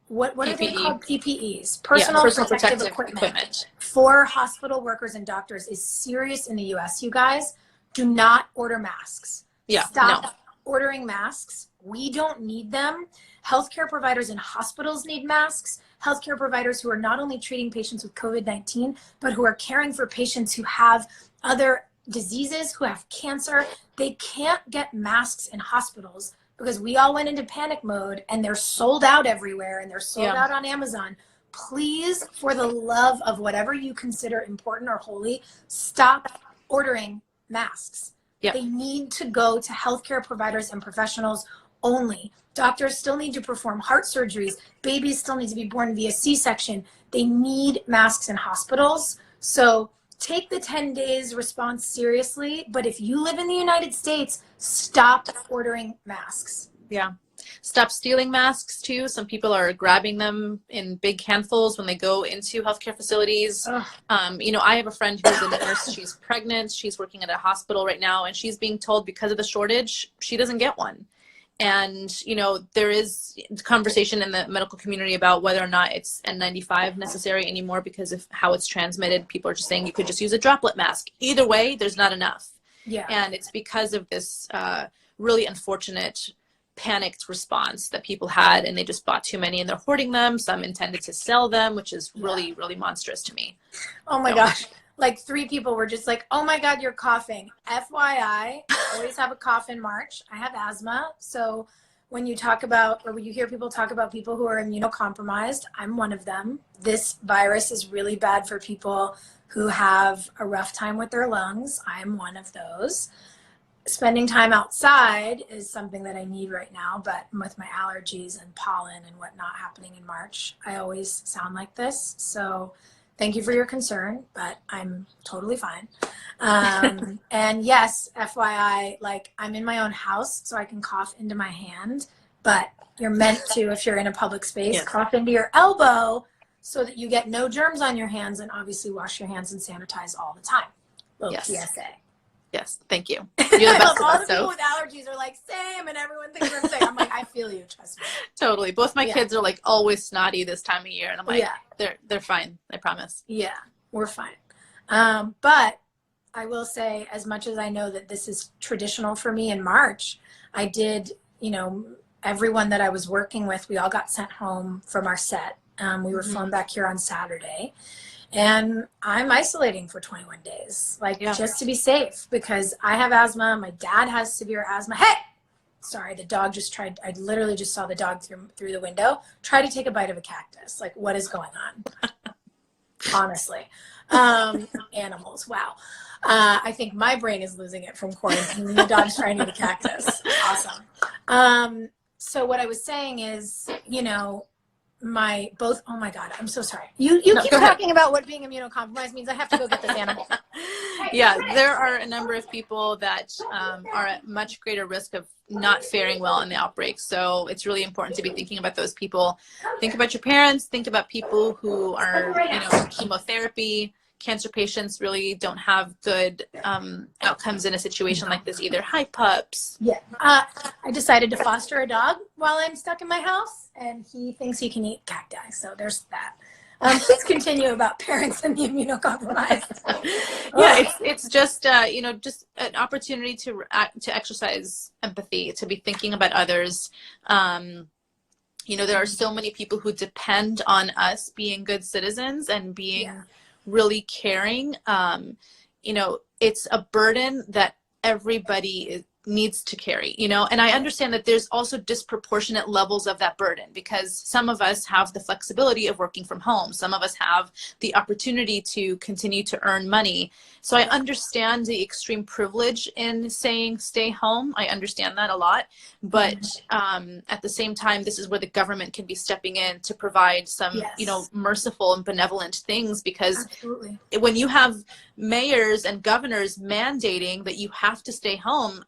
what are they called? PPEs, personal protective equipment for hospital workers and doctors is serious in the US. You guys, do not order masks. Yeah, Stop ordering masks. We don't need them. Healthcare providers in hospitals need masks. Healthcare providers who are not only treating patients with COVID-19, but who are caring for patients who have other diseases, who have cancer. They can't get masks in hospitals because we all went into panic mode and they're sold out everywhere and they're sold out on Amazon. Please, for the love of whatever you consider important or holy, stop ordering masks. Yep. They need to go to healthcare providers and professionals only. Doctors still need to perform heart surgeries. Babies still need to be born via C-section. They need masks in hospitals. So take the 10 days response seriously. But if you live in the United States, stop ordering masks. Yeah. Stop stealing masks too. Some people are grabbing them in big handfuls when they go into healthcare facilities. I have a friend who's a nurse. She's pregnant. She's working at a hospital right now, and she's being told because of the shortage, she doesn't get one. And, there is conversation in the medical community about whether or not it's N95 necessary anymore because of how it's transmitted. People are just saying you could just use a droplet mask. Either way, there's not enough. Yeah. And it's because of this really unfortunate panicked response that people had, and they just bought too many and they're hoarding them. Some intended to sell them, which is really, really monstrous to me. Oh my gosh. Like 3 people were just like, oh my God, you're coughing. FYI, I always have a cough in March. I have asthma. So when you talk about, or when you hear people talk about people who are immunocompromised, I'm one of them. This virus is really bad for people who have a rough time with their lungs. I'm one of those. Spending time outside is something that I need right now, but with my allergies and pollen and whatnot happening in March, I always sound like this. So thank you for your concern, but I'm totally fine. And yes, FYI, like I'm in my own house, so I can cough into my hand, but you're meant to, if you're in a public space, cough into your elbow so that you get no germs on your hands, and obviously wash your hands and sanitize all the time. Little PSA. Yes, thank you. You're the best All of the us, people with allergies are like, same, and everyone thinks I'm saying. I'm like, I feel you, trust me. Totally. Both my kids are like always snotty this time of year, and I'm like, Yeah. they're fine. I promise. Yeah, we're fine. But I will say, as much as I know that this is traditional for me in March, I did, everyone that I was working with, we all got sent home from our set. We were flown back here on Saturday. And I'm isolating for 21 days, just to be safe, because I have asthma. My dad has severe asthma. Hey, sorry, the dog just tried. I literally just saw the dog through the window try to take a bite of a cactus. Like, what is going on? Honestly, animals. Wow. I think my brain is losing it from quarantine. The dog's trying to eat a cactus. Awesome. So what I was saying is, oh my God, I'm so sorry. You No, keep go ahead. talking about what being immunocompromised means. I have to go get this animal. Yeah, there are a number of people that are at much greater risk of not faring well in the outbreak. So it's really important to be thinking about those people. Think about your parents. Think about people who are, chemotherapy. Cancer patients really don't have good outcomes in a situation like this either. Hi, pups. Yeah. I decided to foster a dog while I'm stuck in my house, and he thinks he can eat cacti. So there's that. Please continue about parents and the immunocompromised. Yeah, it's just just an opportunity to exercise empathy, to be thinking about others. There are so many people who depend on us being good citizens and being really caring. It's a burden that everybody needs to carry, and I understand that there's also disproportionate levels of that burden, because some of us have the flexibility of working from home. Some of us have the opportunity to continue to earn money. So I understand the extreme privilege in saying stay home. I understand that a lot. But at the same time, this is where the government can be stepping in to provide some, merciful and benevolent things, because Absolutely. when you have mayors and governors mandating that you have to stay home,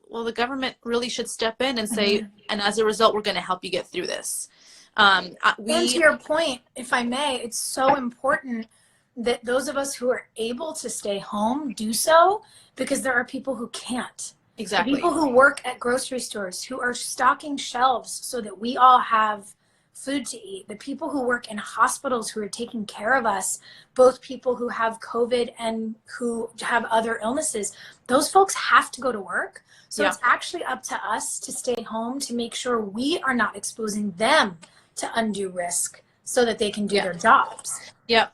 well, the government really should step in and say, and as a result, we're going to help you get through this. And to your point, if I may, it's so important that those of us who are able to stay home do so, because there are people who can't. Exactly. The people who work at grocery stores, who are stocking shelves so that we all have food to eat. The people who work in hospitals who are taking care of us, both people who have COVID and who have other illnesses, those folks have to go to work. So it's actually up to us to stay home to make sure we are not exposing them to undue risk so that they can do their jobs. Yeah.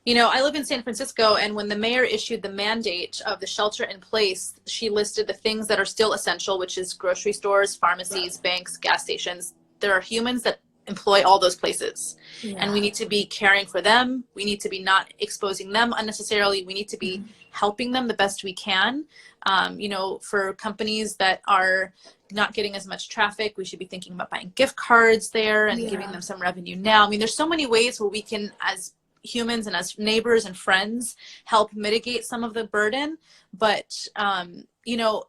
I live in San Francisco, and when the mayor issued the mandate of the shelter in place, she listed the things that are still essential, which is grocery stores, pharmacies, banks, gas stations. There are humans that employ all those places, and we need to be caring for them. We need to be not exposing them unnecessarily. We need to be helping them the best we can. For companies that are not getting as much traffic, we should be thinking about buying gift cards there and giving them some revenue now. I mean, there's so many ways where we can, as humans and as neighbors and friends, help mitigate some of the burden. But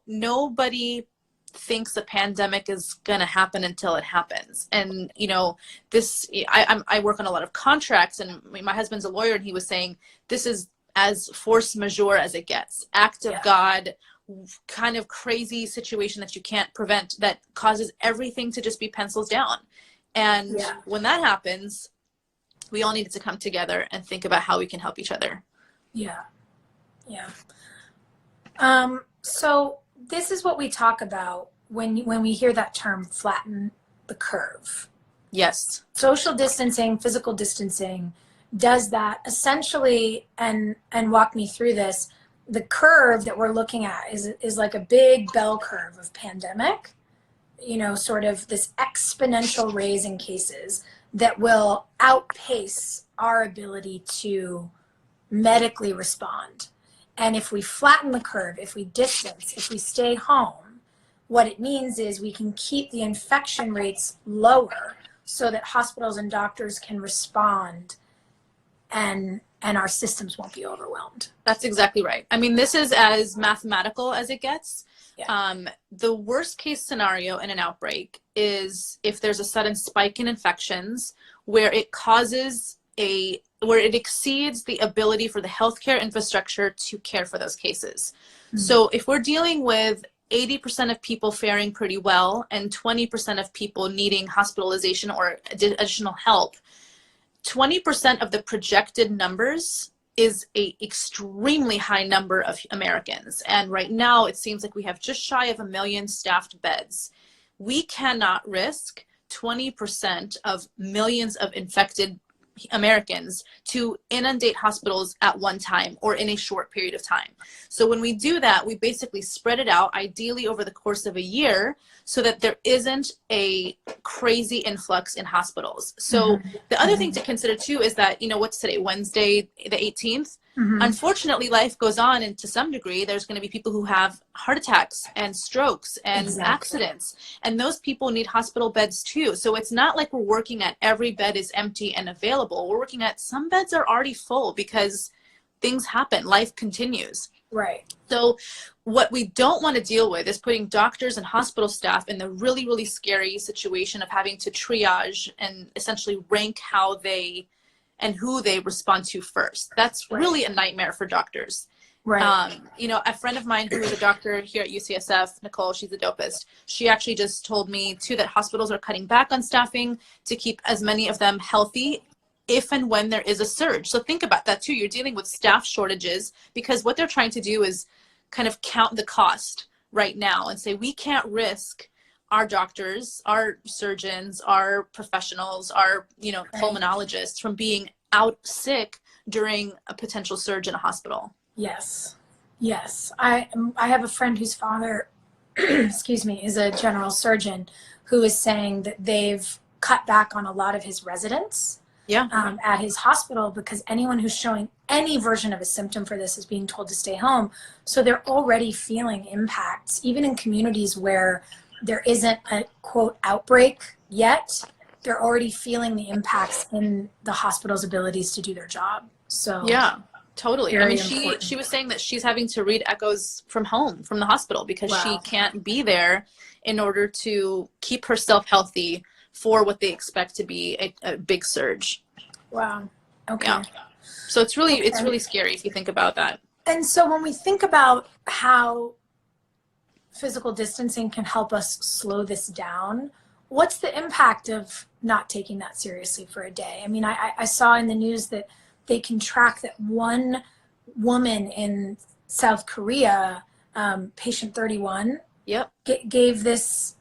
nobody thinks the pandemic is going to happen until it happens. And I work on a lot of contracts, and my husband's a lawyer, and he was saying this is as force majeure as it gets. Act of God, kind of crazy situation that you can't prevent, that causes everything to just be pencils down. And when that happens, we all needed to come together and think about how we can help each other. So this is what we talk about when we hear that term, flatten the curve. Yes. Social distancing, physical distancing does that essentially. And walk me through this. The curve that we're looking at is like a big bell curve of pandemic, sort of this exponential raise in cases that will outpace our ability to medically respond. And if we flatten the curve, if we distance, if we stay home, what it means is we can keep the infection rates lower so that hospitals and doctors can respond and our systems won't be overwhelmed. That's exactly right. I mean, this is as mathematical as it gets. The worst case scenario in an outbreak is if there's a sudden spike in infections where it exceeds the ability for the healthcare infrastructure to care for those cases. So if we're dealing with 80% of people faring pretty well and 20% of people needing hospitalization or additional help, 20% of the projected numbers is a extremely high number of Americans. And right now it seems like we have just shy of 1 million staffed beds. We cannot risk 20% of millions of infected Americans to inundate hospitals at one time or in a short period of time. So when we do that, we basically spread it out, ideally over the course of a year, so that there isn't a crazy influx in hospitals. So the other thing to consider too is that, what's today, Wednesday the 18th? Unfortunately, life goes on, and to some degree, there's going to be people who have heart attacks and strokes and accidents, and those people need hospital beds too. So it's not like we're working at every bed is empty and available. We're working at some beds are already full because things happen, life continues. Right. So what we don't want to deal with is putting doctors and hospital staff in the really, really scary situation of having to triage and essentially rank how they and who they respond to first. That's really a nightmare for doctors. Right. You know, a friend of mine who is a doctor here at UCSF, Nicole, she's the dopest. She actually just told me too that hospitals are cutting back on staffing to keep as many of them healthy if and when there is a surge. So think about that too. You're dealing with staff shortages because what they're trying to do is kind of count the cost right now and say, we can't risk our doctors, our surgeons, our professionals, our, you know, pulmonologists from being out sick during a potential surge in a hospital. Yes. Yes. I have a friend whose father, excuse me, is a general surgeon who is saying that they've cut back on a lot of his residents at his hospital because anyone who's showing any version of a symptom for this is being told to stay home. So they're already feeling impacts, even in communities where there isn't a quote outbreak yet. They're already feeling the impacts in the hospital's abilities to do their job. So yeah, totally. I mean, important. she was saying that she's having to read echoes from home, from the hospital, because she can't be there in order to keep herself healthy for what they expect to be a big surge. Wow. Okay. Yeah. So it's really scary if you think about that. And so when we think about how physical distancing can help us slow this down, what's the impact of not taking that seriously for a day? I mean, I saw in the news that they can track that one woman in South Korea, patient 31, gave this,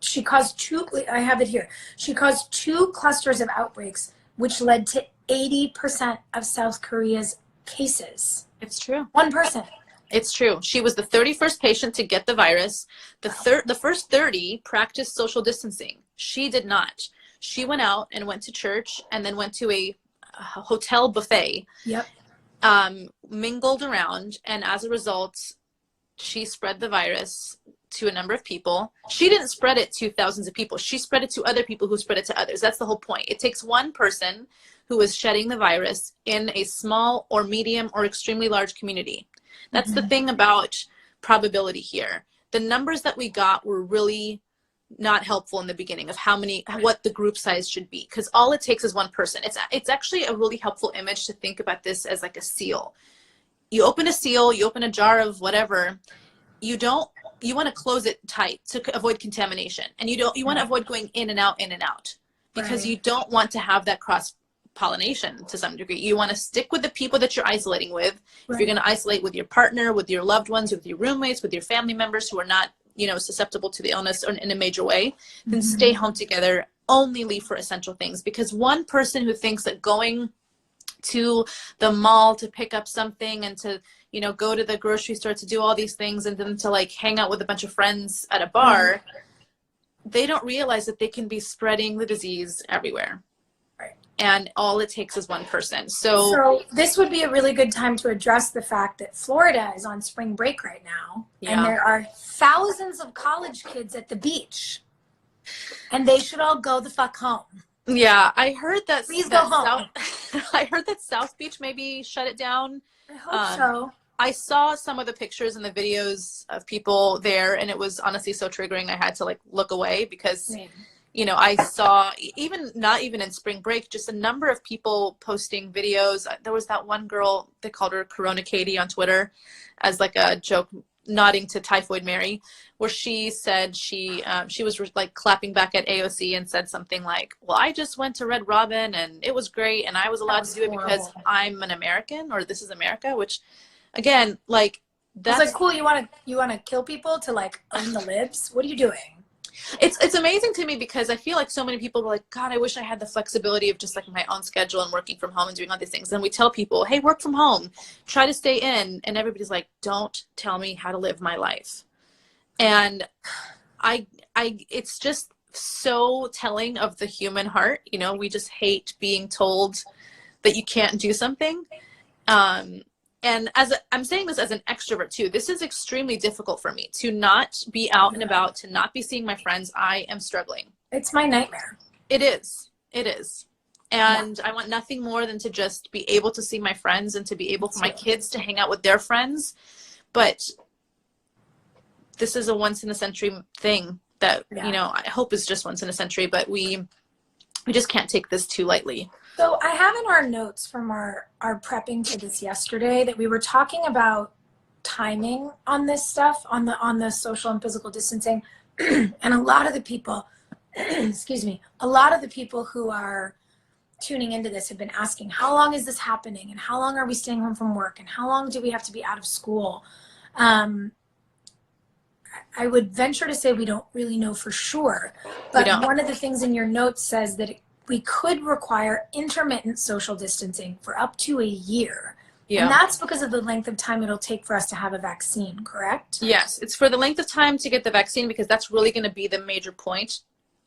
she caused I have it here. She caused 2 clusters of outbreaks, which led to 80% of South Korea's cases. It's true. One person. It's true. She was the 31st patient to get the virus. The first 30 practiced social distancing. She did not. She went out and went to church and then went to a hotel buffet. Mingled around, and as a result, she spread the virus to a number of people. She didn't spread it to thousands of people. She spread it to other people who spread it to others. That's the whole point. It takes one person who is shedding the virus in a small or medium or extremely large community. That's the thing about probability here. The numbers that we got were really not helpful in the beginning of what the group size should be, because all it takes is one person. It's actually a really helpful image to think about this as like a seal. You open a seal, you open a jar of whatever, you want to close it tight to avoid contamination, and you want to avoid going in and out, because you don't want to have that cross pollination to some degree. You want to stick with the people that you're isolating with. If you're going to isolate with your partner, with your loved ones, with your roommates, with your family members who are not, susceptible to the illness or in a major way, then stay home together. Only leave for essential things, because one person who thinks that going to the mall to pick up something and to, go to the grocery store to do all these things and then to like hang out with a bunch of friends at a bar, they don't realize that they can be spreading the disease everywhere. And all it takes is one person. So this would be a really good time to address the fact that Florida is on spring break right now. And there are thousands of college kids at the beach. And they should all go the fuck home. Yeah, I heard that. Please go home. I heard that South Beach maybe shut it down. I hope so. I saw some of the pictures and the videos of people there, and it was honestly so triggering. I had to look away because... I saw not even in spring break, just a number of people posting videos. There was that one girl, they called her Corona Katie on Twitter as like a joke, nodding to Typhoid Mary, where she said she was like clapping back at AOC and said something like, well, I just went to Red Robin and it was great. And I was allowed to do it because I'm an American, or this is America, which again, that's like, cool. You want to kill people to own the libs? What are you doing? It's amazing to me because I feel like so many people are like, God, I wish I had the flexibility of just my own schedule and working from home and doing all these things. And we tell people, hey, work from home, try to stay in. And everybody's like, don't tell me how to live my life. And it's just so telling of the human heart. We just hate being told that you can't do something. And I'm saying this as an extrovert too, this is extremely difficult for me to not be out and about, to not be seeing my friends. I am struggling. It's my nightmare. It is. It is. And I want nothing more than to just be able to see my friends and to be able for my kids to hang out with their friends. But this is a once in a century thing that, you know, I hope is just once in a century, but we just can't take this too lightly. So I have in our notes from our prepping for this yesterday that we were talking about timing on this stuff, on the social and physical distancing. And a lot of the people, excuse me, a lot of the people who are tuning into this have been asking, how long is this happening? And how long are we staying home from work? And how long do we have to be out of school? I would venture to say we don't really know for sure. But one of the things in your notes says that we could require intermittent social distancing for up to a year. Yeah. And that's because of the length of time it'll take for us to have a vaccine, correct? Yes, it's for the length of time to get the vaccine, because that's really going to be the major point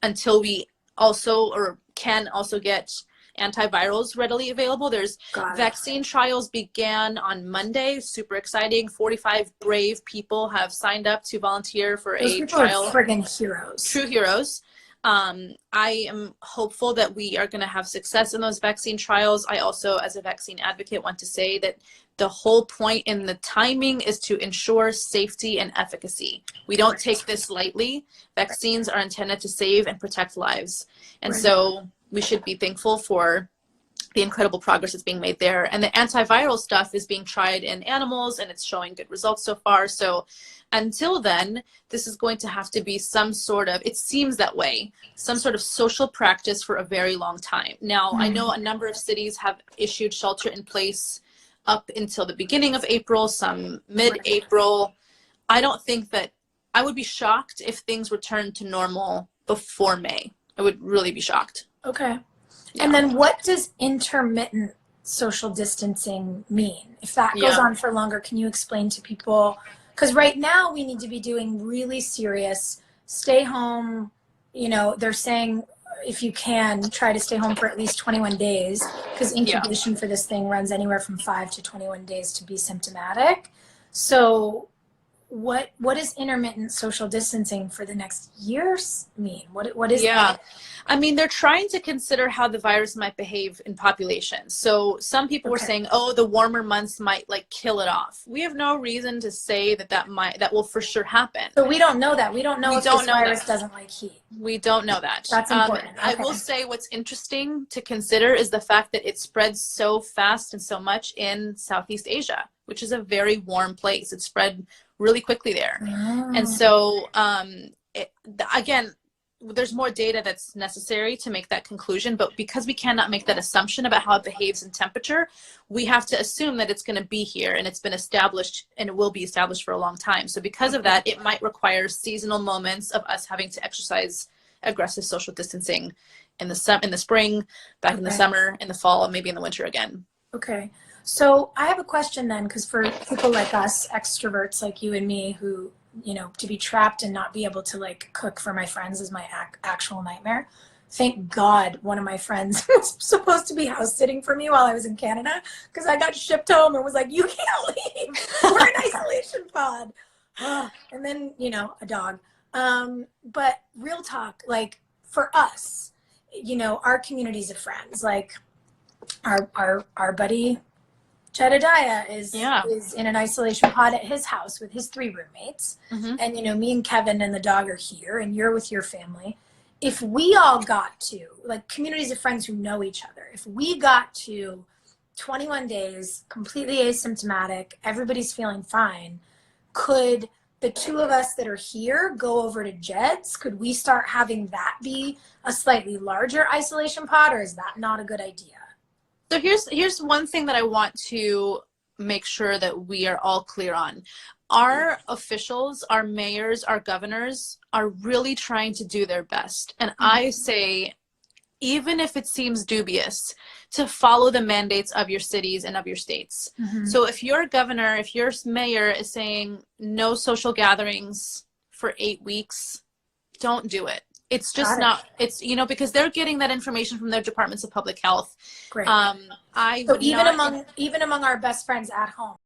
until we also, or can also get antivirals readily available. There's vaccine trials began on Monday. Super exciting. 45 brave people have signed up to volunteer for a trial. Those people are friggin' heroes. True heroes. I am hopeful that we are going to have success in those vaccine trials. I also, as a vaccine advocate, want to say that the whole point in the timing is to ensure safety and efficacy. We don't take this lightly. Vaccines are intended to save and protect lives. And so we should be thankful for the incredible progress that's being made there. And the antiviral stuff is being tried in animals, and it's showing good results so far. So until then, this is going to have to be some sort of, it seems that way, some sort of social practice for a very long time. Now, I know a number of cities have issued shelter in place up until the beginning of April, some mid-April. I don't think that, I would be shocked if things returned to normal before May. I would really be shocked. Okay. Yeah. And then what does intermittent social distancing mean? If that goes on for longer, can you explain to people? Because right now we need to be doing really serious stay home. You know, they're saying if you can, try to stay home for at least 21 days, because incubation for this thing runs anywhere from 5 to 21 days to be symptomatic. So what does intermittent social distancing for the next years mean? What is that? I mean, they're trying to consider how the virus might behave in populations. So some people were saying, oh, the warmer months might like kill it off. We have no reason to say that will for sure happen. So we don't know that. We don't know if this virus doesn't like heat. We don't know that. That's important. I will say what's interesting to consider is the fact that it spreads so fast and so much in Southeast Asia, which is a very warm place. It spread really quickly there. And so, again, there's more data that's necessary to make that conclusion, but because we cannot make that assumption about how it behaves in temperature, we have to assume that it's going to be here, and it's been established and it will be established for a long time. So because of that, it might require seasonal moments of us having to exercise aggressive social distancing in the spring, back in the summer, in the fall, and maybe in the winter again. Okay. So I have a question then, because for people like us, extroverts like you and me, who, you know, to be trapped and not be able to like cook for my friends is my actual nightmare. Thank God one of my friends was supposed to be house sitting for me while I was in Canada, because I got shipped home and was like, you can't leave. We're in isolation pod. And then, you know, a dog. But real talk, like for us, you know, our communities of friends, like our buddy Jedediah is in an isolation pod at his house with his 3 roommates. And, you know, me and Kevin and the dog are here, and you're with your family. If we all got to, like, communities of friends who know each other, if we got to 21 days, completely asymptomatic, everybody's feeling fine, could the 2 of us that are here go over to Jed's? Could we start having that be a slightly larger isolation pod, or is that not a good idea? So here's one thing that I want to make sure that we are all clear on. Our officials, our mayors, our governors are really trying to do their best. And I say, even if it seems dubious, to follow the mandates of your cities and of your states. So if your governor, if your mayor is saying no social gatherings for 8 weeks, don't do it. It's just Got it. not, it's, you know, because they're getting that information from their departments of public health. Great. I So would not, even among our best friends at home.